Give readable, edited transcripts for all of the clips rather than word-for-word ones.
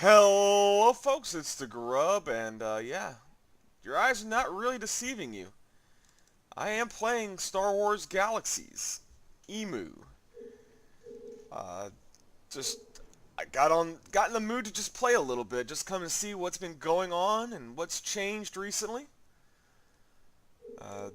Hello, folks. It's the Grub, and yeah, your eyes are not really deceiving you. I am playing Star Wars Galaxies EMU. Uh, just I got in the mood to just play a little bit, just come and see what's been going on and what's changed recently. Uh,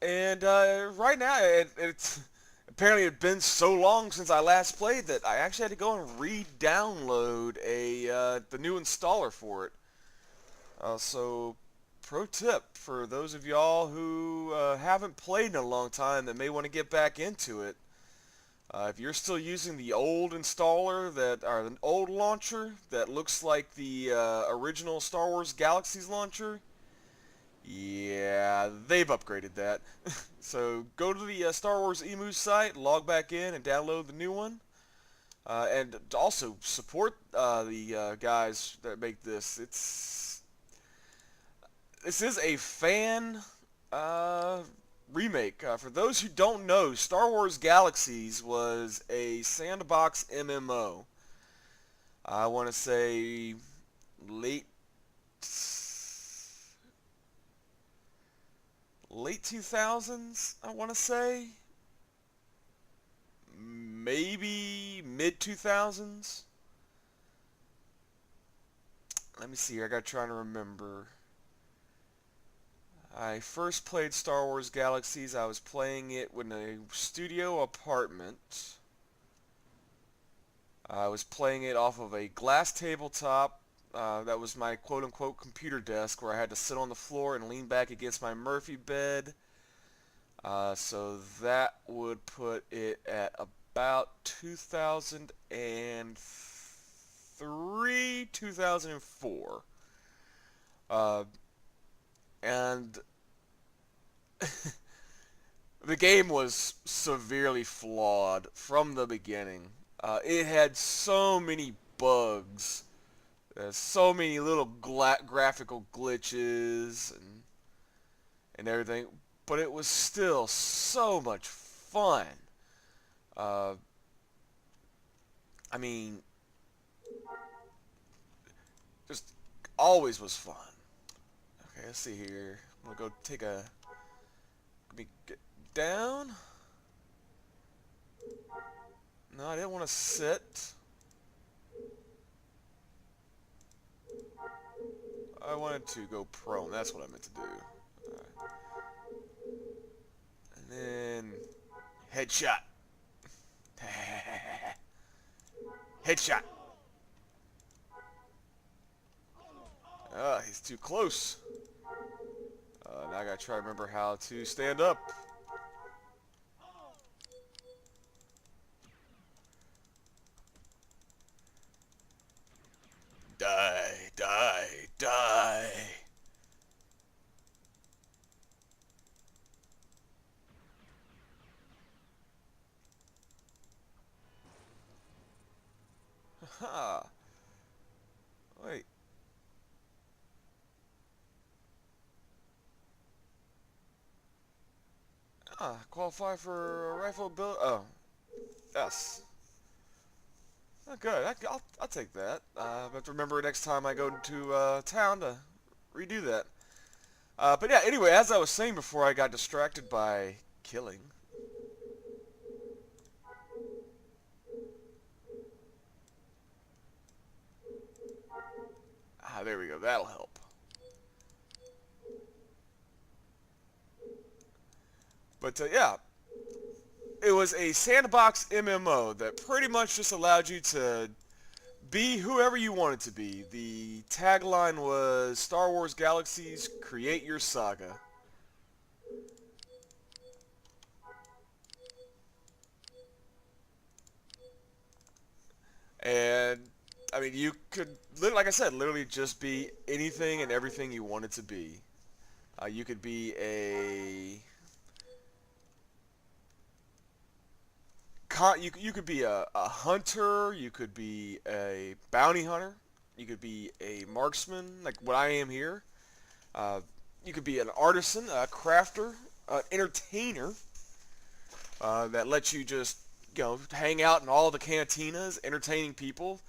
and right now, it's apparently it's been so long since I last played that I actually had to go and re-download the new installer for it. So, pro tip for those of y'all who haven't played in a long time that may want to get back into it. If you're still using the old installer or the old launcher that looks like the original Star Wars Galaxies launcher, yeah, they've upgraded that. So go to the Star Wars EMU site, log back in, and download the new one. And also support the guys that make this. This is a fan uh, remake. For those who don't know, Star Wars Galaxies was a sandbox MMO. I want to say late late 2000s. I want to say maybe mid 2000s. Let me see here. I got to try to remember. I first played Star Wars Galaxies. I was playing it in a studio apartment. I was playing it off of a glass tabletop. That was my quote-unquote computer desk where I had to sit on the floor and lean back against my Murphy bed. So that would put it at about 2003, 2004. And the game was severely flawed from the beginning. It had so many bugs, so many little graphical glitches and everything, but it was still so much fun. Uh, I mean, just always was fun. Okay, let's see here. I'm gonna go take a. Let me get down. No, I didn't want to sit. I wanted to go prone. That's what I meant to do. Right. And then headshot. Headshot. He's too close. Now I gotta try to remember how to stand up. Die, die, die. Ha. Wait. Qualify for a rifle build. Oh, yes. Oh, good. I'll take that. I have to remember next time I go to town to redo that. But yeah, anyway, as I was saying before, I got distracted by killing. There we go. That'll help. But yeah, it was a sandbox MMO that pretty much just allowed you to be whoever you wanted to be. The tagline was Star Wars Galaxies, create your saga. And I mean, you could, like I said, literally just be anything and everything you wanted to be. You could be you could be a hunter, you could be a bounty hunter, you could be a marksman, like what I am here. Uh, you could be an artisan, a crafter, an entertainer that lets you just hang out in all the cantinas, entertaining people,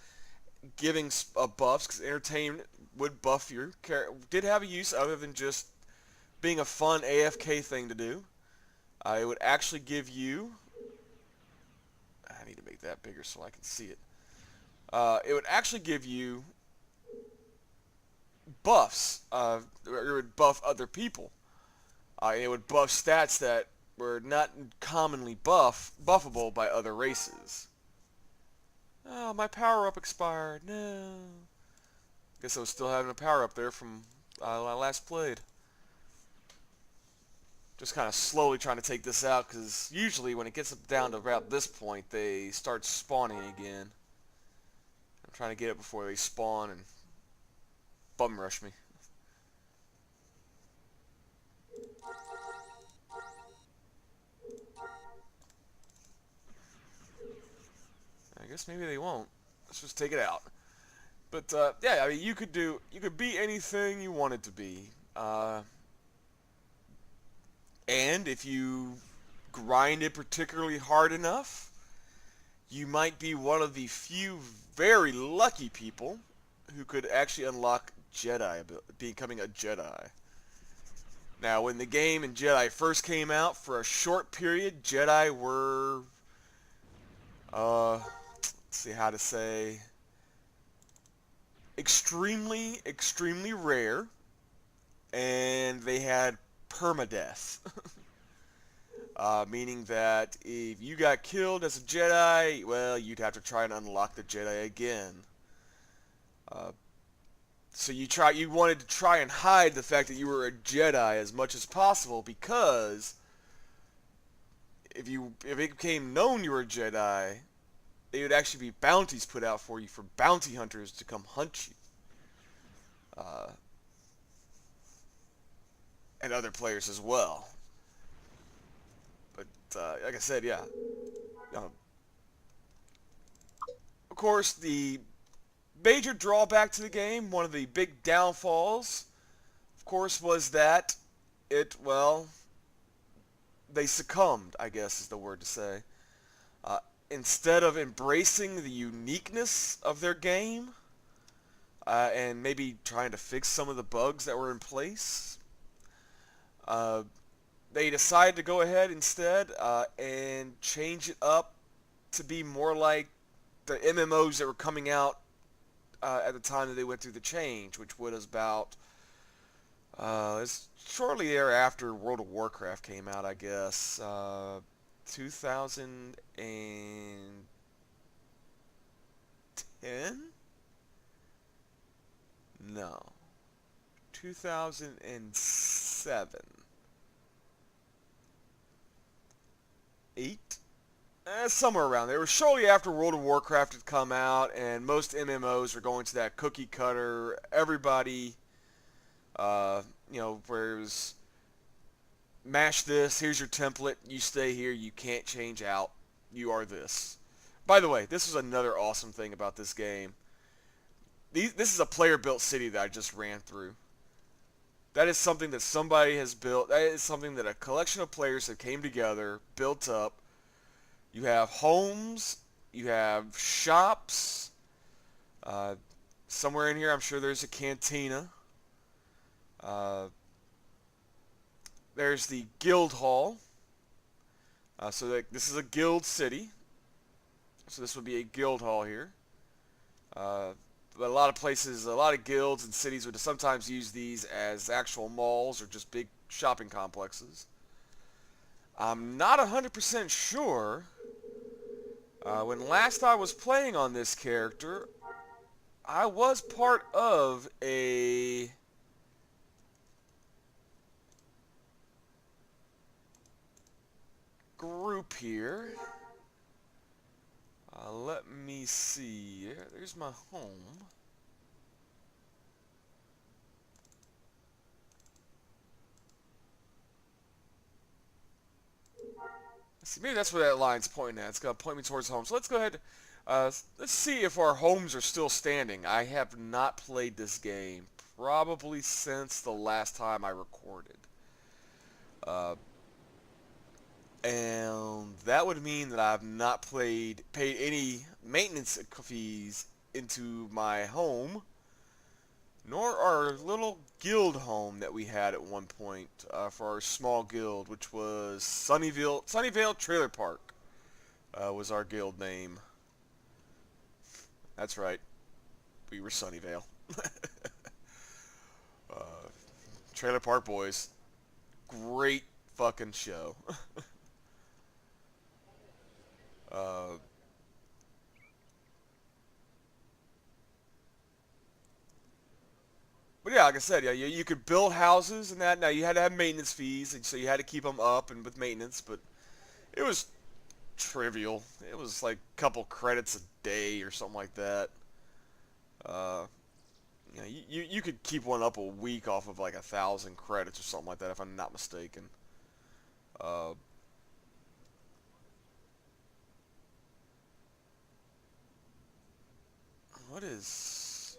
giving buffs, because entertainment would buff your character. Did have a use other than just being a fun AFK thing to do. It would actually give you... I need to make that bigger so I can see it. It would actually give you buffs. It would buff other people. It would buff stats that were not commonly buffable by other races. Oh, my power-up expired. No. Guess I was still having a power-up there from when I last played. Just kind of slowly trying to take this out, because usually when it gets down to about this point, they start spawning again. I'm trying to get it before they spawn and bum rush me. I guess maybe they won't. Let's just take it out. But yeah, I mean, you could be anything you wanted to be. And if you grind it particularly hard enough, you might be one of the few very lucky people who could actually unlock Jedi, becoming a Jedi. Now, when the game and Jedi first came out, for a short period, Jedi were, let's see how to say, extremely, extremely rare, and they had permadeath. Meaning that if you got killed as a Jedi, well, you'd have to try and unlock the Jedi again. So you wanted to try and hide the fact that you were a Jedi as much as possible, because if it became known you were a Jedi, there would actually be bounties put out for you for bounty hunters to come hunt you. And other players as well. But like I said, yeah. Of course, the major drawback to the game, one of the big downfalls, of course, was that they succumbed, I guess is the word to say. Instead of embracing the uniqueness of their game, and maybe trying to fix some of the bugs that were in place, they decided to go ahead instead and change it up to be more like the MMOs that were coming out at the time that they went through the change, which was about shortly thereafter World of Warcraft came out, I guess. 2010? No. 2007. 8? Somewhere around there. It was shortly after World of Warcraft had come out, and most MMOs were going to that cookie cutter, everybody, where it was, mash this, here's your template, you stay here, you can't change out, you are this. By the way, this is another awesome thing about this game. This is a player-built city that I just ran through. That is something that somebody has built. That is something that a collection of players have came together, built up. You have homes, you have shops. Somewhere in here, I'm sure there's a cantina. There's the guild hall. So this is a guild city. So this would be a guild hall here. But a lot of places, a lot of guilds and cities would sometimes use these as actual malls or just big shopping complexes. I'm not 100% sure. When last I was playing on this character, I was part of a group here. Let me see. There's my home. Let's see, maybe that's where that line's pointing at. It's going to point me towards home. So let's go ahead. Let's see if our homes are still standing. I have not played this game probably since the last time I recorded. And that would mean that I've not paid any maintenance fees into my home, nor our little guild home that we had at one point for our small guild, which was Sunnyvale Trailer Park was our guild name. That's right, we were Sunnyvale. uh, Trailer Park Boys, great fucking show. uh, But yeah, like I said, yeah, you could build houses and that. Now you had to have maintenance fees, and so you had to keep them up and with maintenance. But it was trivial. It was like a couple credits a day or something like that. Uh, you could keep one up a week off of like 1,000 credits or something like that, if I'm not mistaken. Uh, what is?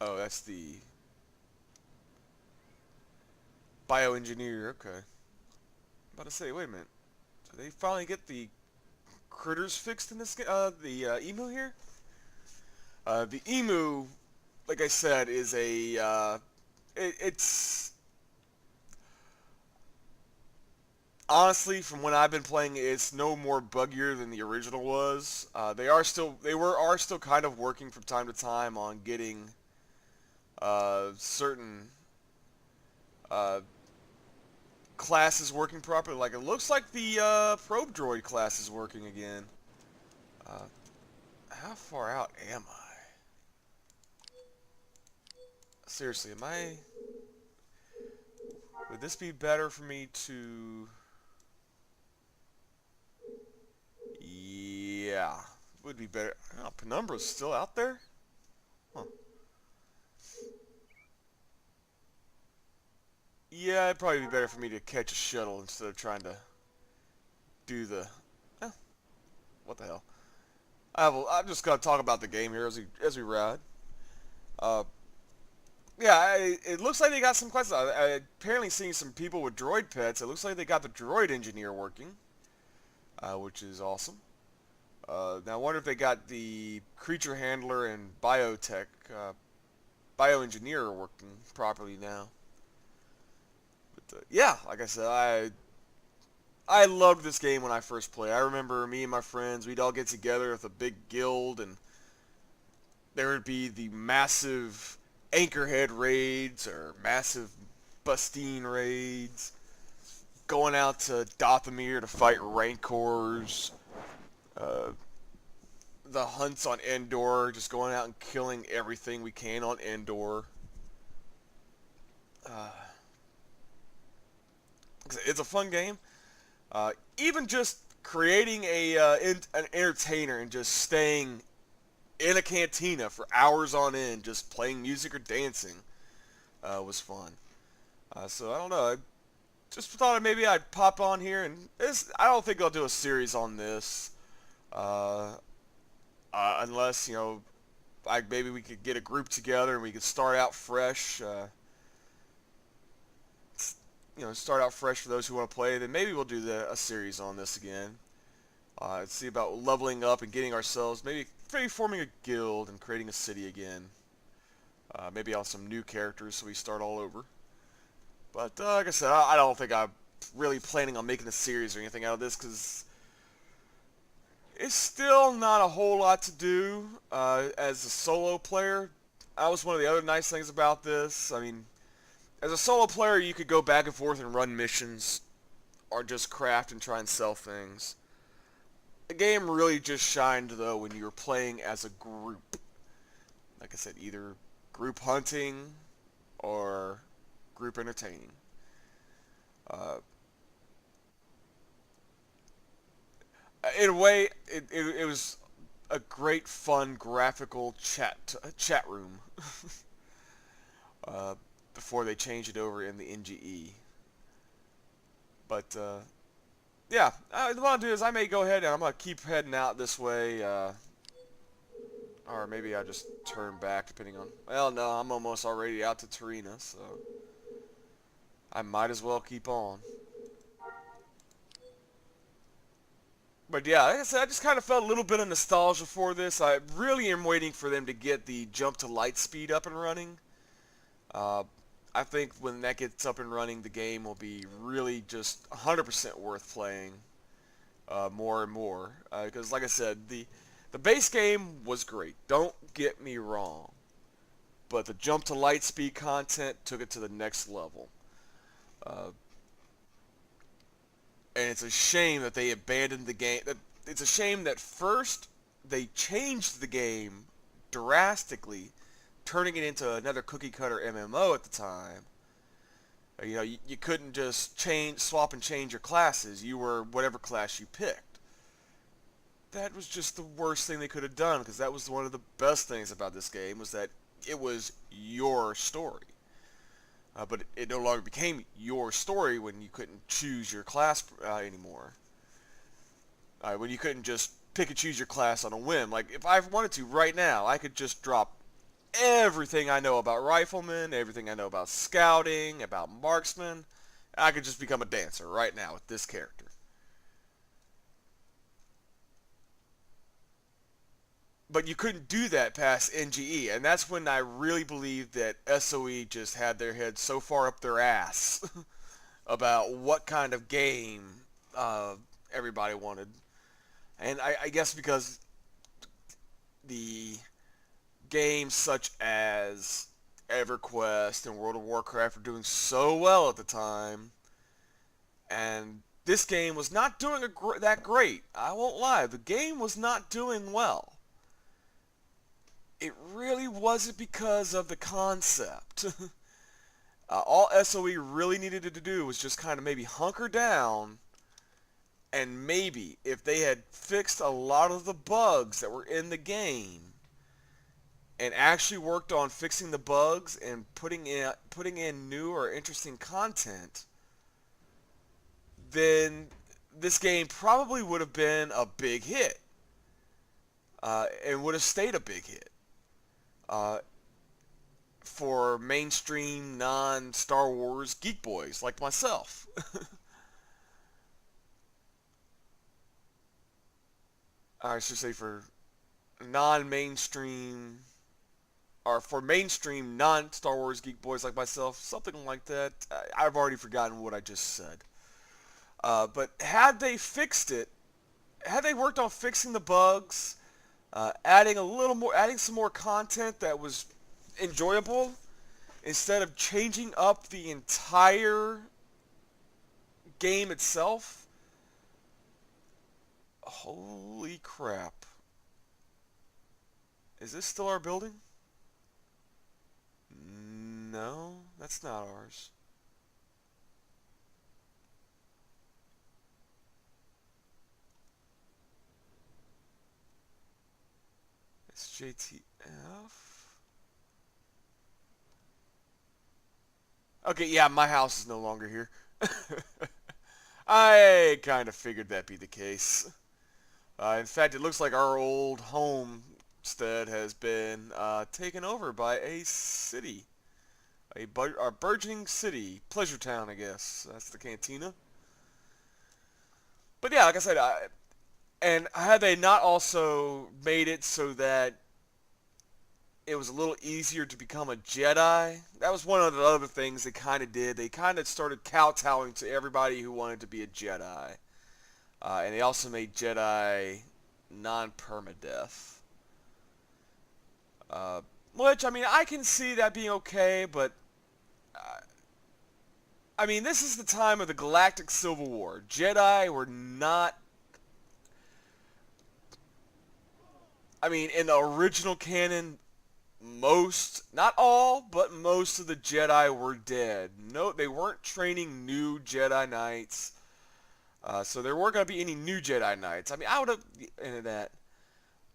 Oh, that's the bioengineer. Okay, about to say, wait a minute. Did they finally get the critters fixed in this game? The emu here. The emu, like I said, is it's honestly, from when I've been playing, it's no more buggier than the original was. Are still kind of working from time to time on getting certain uh, classes working properly. Like it looks like the probe droid class is working again. Uh, how far out am I? Seriously, am I? Would this be better for me to? Yeah, would be better. Oh, Penumbra's still out there? Huh. Yeah, it'd probably be better for me to catch a shuttle instead of trying to do the. Eh, what the hell? I'm just gonna talk about the game here as we ride. Uh, yeah, it looks like they got some classes. Apparently seeing some people with droid pets. It looks like they got the droid engineer working, which is awesome. Now I wonder if they got the creature handler and bioengineer working properly now. But yeah, like I said, I loved this game when I first played. I remember me and my friends, we'd all get together with a big guild, and there would be the massive Anchorhead raids or massive Bustine raids, going out to Dothamir to fight Rancors, uh, the hunts on Endor, just going out and killing everything we can on Endor. Uh, it's a fun game. Even just creating an entertainer and just staying in a cantina for hours on end, just playing music or dancing, was fun. So I don't know. I just thought maybe I'd pop on here and I don't think I'll do a series on this, uh, unless maybe we could get a group together and we could start out fresh. Start out fresh for those who want to play. Then maybe we'll do a series on this again. See about leveling up and getting ourselves, maybe forming a guild and creating a city again. Maybe on some new characters so we start all over. But like I said, I don't think I'm really planning on making a series or anything out of this because it's still not a whole lot to do as a solo player. That was one of the other nice things about this. I mean, as a solo player, you could go back and forth and run missions or just craft and try and sell things. The game really just shined, though, when you were playing as a group. Like I said, either group hunting or group entertaining. Uh, in a way, it was a great, fun, graphical chat room before they changed it over in the NGE. But yeah, what I'll do is I may go ahead and I'm gonna keep heading out this way, or maybe I just turn back depending on. Well, no, I'm almost already out to Tarina, so I might as well keep on. But yeah, like I said, I just kind of felt a little bit of nostalgia for this. I really am waiting for them to get the jump to light speed up and running. Uh, I think when that gets up and running, the game will be really just 100% worth playing more and more. Because, like I said, the base game was great. Don't get me wrong, but the jump to light speed content took it to the next level. Uh, and it's a shame that they abandoned the game. It's a shame that first they changed the game drastically, turning it into another cookie cutter MMO at the time. You know, you couldn't just swap and change your classes. You were whatever class you picked. That was just the worst thing they could have done, because that was one of the best things about this game, was that it was your story. But it no longer became your story when you couldn't choose your class anymore. When you couldn't just pick and choose your class on a whim. Like, if I wanted to right now, I could just drop everything I know about riflemen, everything I know about scouting, about marksmen. I could just become a dancer right now with this character. But you couldn't do that past NGE, and that's when I really believe that SOE just had their head so far up their ass about what kind of game everybody wanted. And I guess because the games such as EverQuest and World of Warcraft were doing so well at the time, and this game was not doing that great. I won't lie, the game was not doing well. It really wasn't because of the concept. All SOE really needed to do was just kind of maybe hunker down, and maybe if they had fixed a lot of the bugs that were in the game and actually worked on fixing the bugs and putting in new or interesting content, then this game probably would have been a big hit, and would have stayed a big hit. For mainstream non-Star Wars geek boys like myself. I should say for non-mainstream, or for mainstream non-Star Wars geek boys like myself, something like that. I've already forgotten what I just said. But had they fixed it, had they worked on fixing the bugs, adding some more content that was enjoyable, instead of changing up the entire game itself. Holy crap. Is this still our building? No, that's not ours. It's JTF. Okay, yeah, my house is no longer here. I kind of figured that'd be the case. In fact, it looks like our old homestead has been taken over by a city. A burgeoning city. Pleasure Town, I guess. That's the cantina. But yeah, like I said, and had they not also made it so that it was a little easier to become a Jedi? That was one of the other things they kind of did. They kind of started kowtowing to everybody who wanted to be a Jedi. And they also made Jedi non-permadeath. Which, I mean, I can see that being okay, but I mean, this is the time of the Galactic Civil War. Jedi were not... I mean, in the original canon, most, not all, but most of the Jedi were dead. No, they weren't training new Jedi Knights. So there weren't going to be any new Jedi Knights. I mean, I would have into that.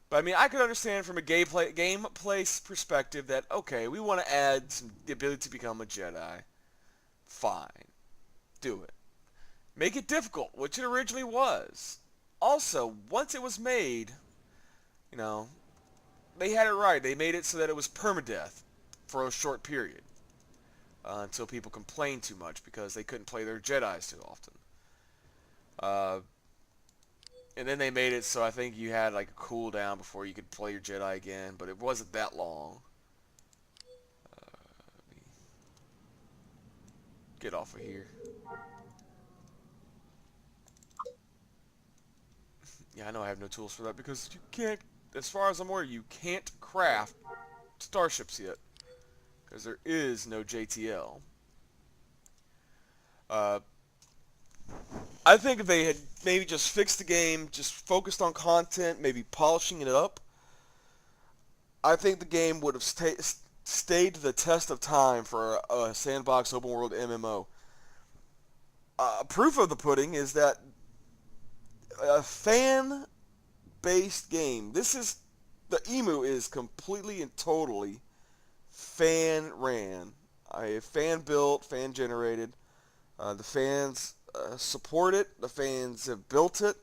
But I mean, I could understand from a gameplay perspective that, okay, we want to add the ability to become a Jedi. Fine. Do it. Make it difficult, which it originally was. Also, once it was made, you know, they had it right. They made it so that it was permadeath for a short period. Until people complained too much because they couldn't play their Jedis too often. And then they made it so I think you had like a cooldown before you could play your Jedi again, but it wasn't that long. Let me get off of here. Yeah, I know I have no tools for that because you can't, as far as I'm aware, you can't craft starships yet. Because there is no JTL. Uh, I think if they had maybe just fixed the game, just focused on content, maybe polishing it up, I think the game would have stayed the test of time for a sandbox open world MMO. Proof of the pudding is that a fan-based game. The EMU is completely and totally fan-ran. Fan-built, fan-generated. The fans support it. The fans have built it.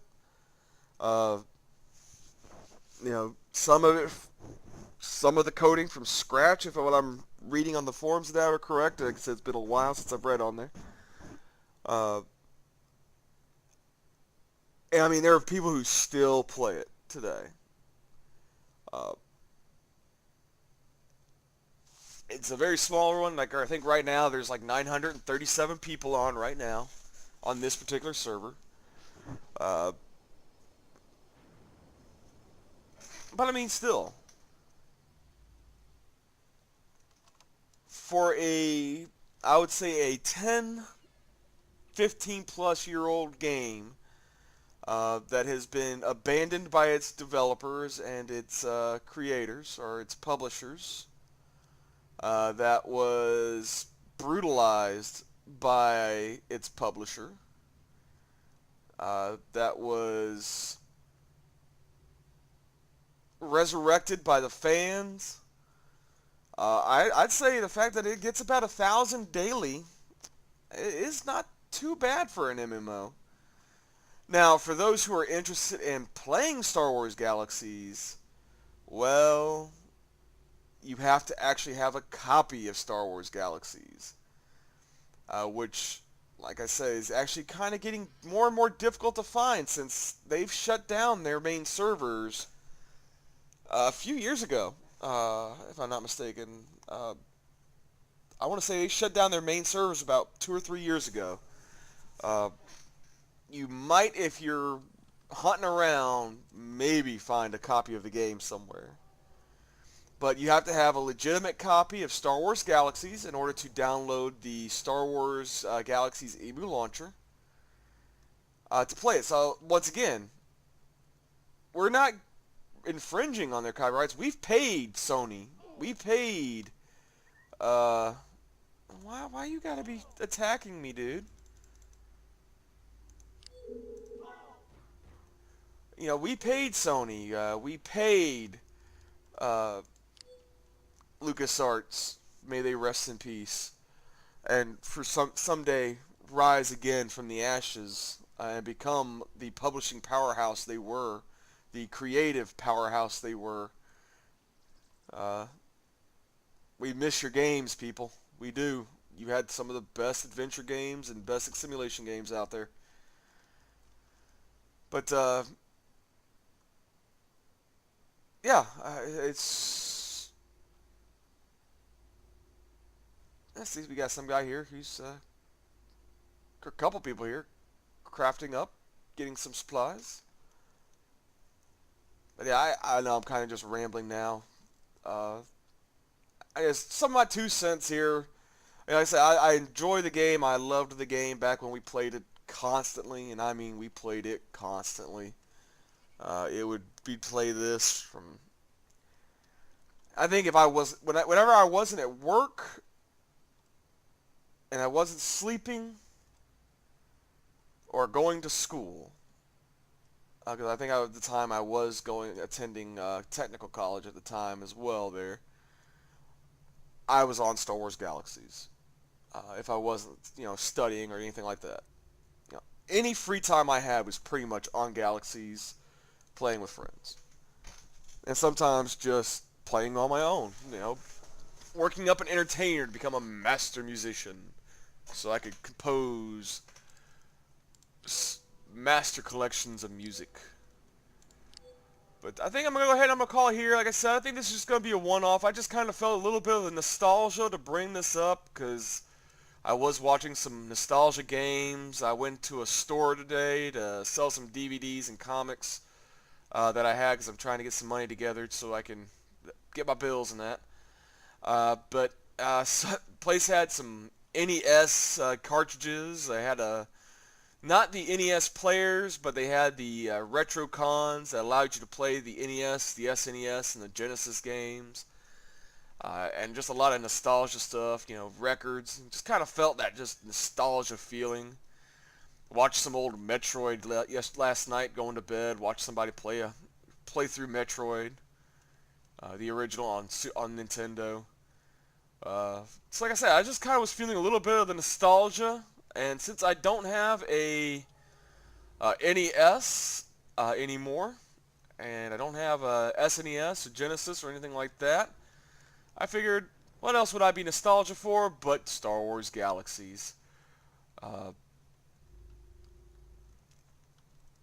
Uh, some of the coding from scratch, if what I'm reading on the forums now are correct. Like I said, it's been a while since I've read on there. And I mean, there are people who still play it today. Uh, it's a very small one. Like I think right now there's like 937 people on right now on this particular server. But I mean, still, for I would say a 10, 15 plus year old game that has been abandoned by its developers and its creators or its publishers, that was brutalized by its publisher, that was resurrected by the fans. I'd say the fact that it gets about 1,000 daily is not too bad for an MMO. Now, for those who are interested in playing Star Wars Galaxies, well, you have to actually have a copy of Star Wars Galaxies, which, like I say, is actually kind of getting more and more difficult to find since they've shut down their main servers a few years ago, if I'm not mistaken. I want to say they shut down their main servers about 2 or 3 years ago. You might, if you're hunting around, maybe find a copy of the game somewhere. But you have to have a legitimate copy of Star Wars Galaxies in order to download the Star Wars Galaxies EMU launcher to play it. So, once again, we're not infringing on their copyrights. We've paid Sony. We paid... why you gotta be attacking me, dude? We paid Sony. We paid LucasArts. May they rest in peace. And for someday rise again from the ashes and become the publishing powerhouse they were, the creative powerhouse they were. We miss your games, people. We do. You had some of the best adventure games and best simulation games out there. But yeah, it's. Let's see, we got some guy here who's a couple people here crafting up, getting some supplies. But yeah, I know I'm kind of just rambling now. I guess some of my 2 cents here. Like I said, I enjoy the game. I loved the game back when we played it constantly, and I mean we played it constantly. It would be play this from. I think if I was whenever I wasn't at work and I wasn't sleeping or going to school, because I think at the time I was attending technical college at the time as well. There, I was on Star Wars Galaxies. If I wasn't, studying or anything like that, any free time I had was pretty much on Galaxies, playing with friends, and sometimes just playing on my own. Working up an entertainer to become a master musician, so I could compose master collections of music. But I think I'm going to go ahead and I'm going to call it here. Like I said, I think this is just going to be a one-off. I just kind of felt a little bit of the nostalgia to bring this up because I was watching some nostalgia games. I went to a store today to sell some DVDs and comics that I had because I'm trying to get some money together so I can get my bills and that. Place had some NES cartridges. They had not the NES players, but they had the retro cons that allowed you to play the NES, the SNES, and the Genesis games. And just a lot of nostalgia stuff, records. Just kind of felt that just nostalgia feeling. Watched some old Metroid last night going to bed. Watched somebody play through Metroid, the original on Nintendo. So like I said, I just kind of was feeling a little bit of the nostalgia. And since I don't have a NES anymore, and I don't have a SNES or Genesis or anything like that, I figured, what else would I be nostalgia for but Star Wars Galaxies? Like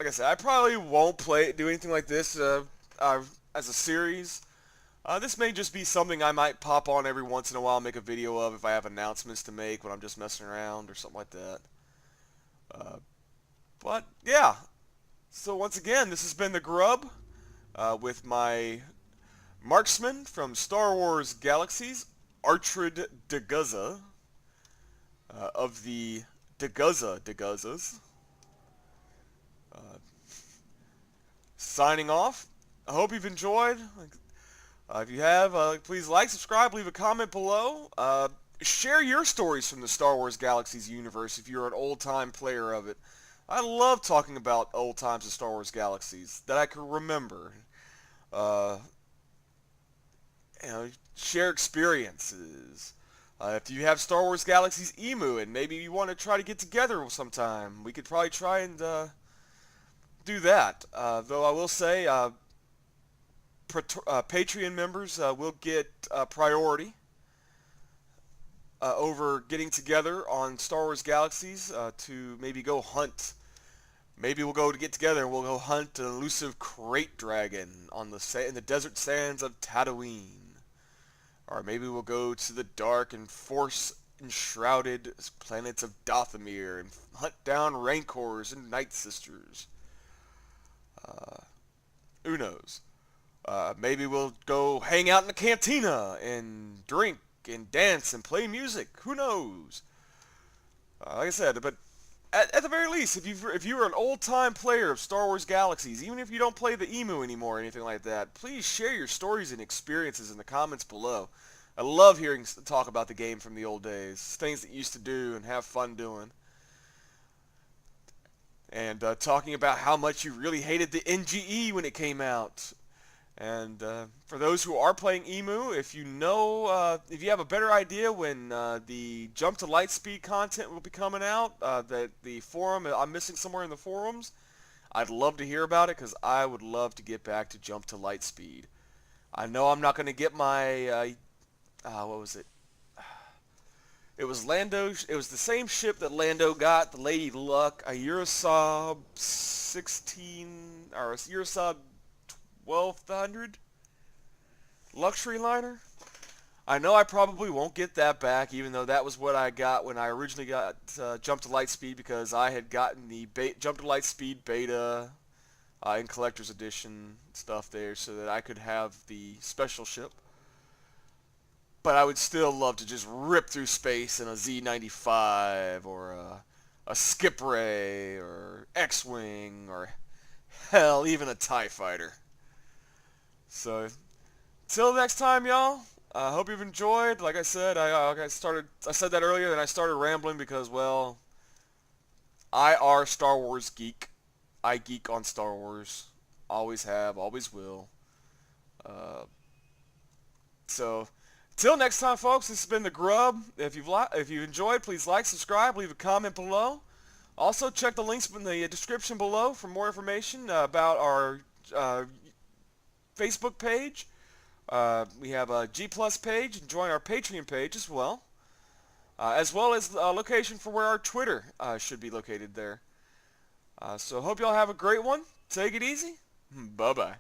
I said, I probably won't do anything like this as a series. This may just be something I might pop on every once in a while, make a video of if I have announcements to make when I'm just messing around or something like that. But yeah, so once again, this has been the Grub with my marksman from Star Wars Galaxies, Artrid Deguzza of the Deguzzas. Signing off. I hope you've enjoyed. If you have, please like, subscribe, leave a comment below. Share your stories from the Star Wars Galaxies universe if you're an old-time player of it. I love talking about old times of Star Wars Galaxies that I can remember. Share experiences. If you have Star Wars Galaxies EMU and maybe you want to try to get together sometime, we could probably try and do that. Though I will say, Patreon members will get priority over getting together on Star Wars Galaxies to maybe go hunt. Maybe we'll get together and we'll go hunt an elusive crate dragon in the desert sands of Tatooine. Or maybe we'll go to the dark and force-enshrouded planets of Dathomir and hunt down Rancors and Night Sisters. Who knows? Maybe we'll go hang out in the cantina and drink and dance and play music. Who knows? Like I said, but at the very least, if you're an old-time player of Star Wars Galaxies, even if you don't play the EMU anymore or anything like that, please share your stories and experiences in the comments below. I love hearing talk about the game from the old days, things that you used to do and have fun doing. And talking about how much you really hated the NGE when it came out. And for those who are playing EMU, if you have a better idea when the Jump to Lightspeed content will be coming out, that the forum, I'm missing somewhere in the forums, I'd love to hear about it because I would love to get back to Jump to Lightspeed. I know I'm not going to get my, what was it? It was Lando. It was the same ship that Lando got, the Lady Luck, a Eurosab 16, or a Eurosab 1200 luxury liner. I know I probably won't get that back, even though that was what I got when I originally got Jump to Lightspeed, because I had gotten the Jump to Lightspeed beta and collector's edition stuff there so that I could have the special ship. But I would still love to just rip through space in a Z95 or a Skip Ray or X-Wing or hell, even a TIE Fighter. So, till next time, y'all. I hope you've enjoyed. Like I said, I said that earlier, and I started rambling because, well, I are Star Wars geek. I geek on Star Wars. Always have, always will. So, till next time, folks. This has been the Grub. If you've enjoyed, please like, subscribe, leave a comment below. Also, check the links in the description below for more information about our Facebook page. We have a G Plus page, and join our Patreon page as well as a location for where our Twitter should be located there. So hope y'all have a great one. Take it easy. Bye-bye.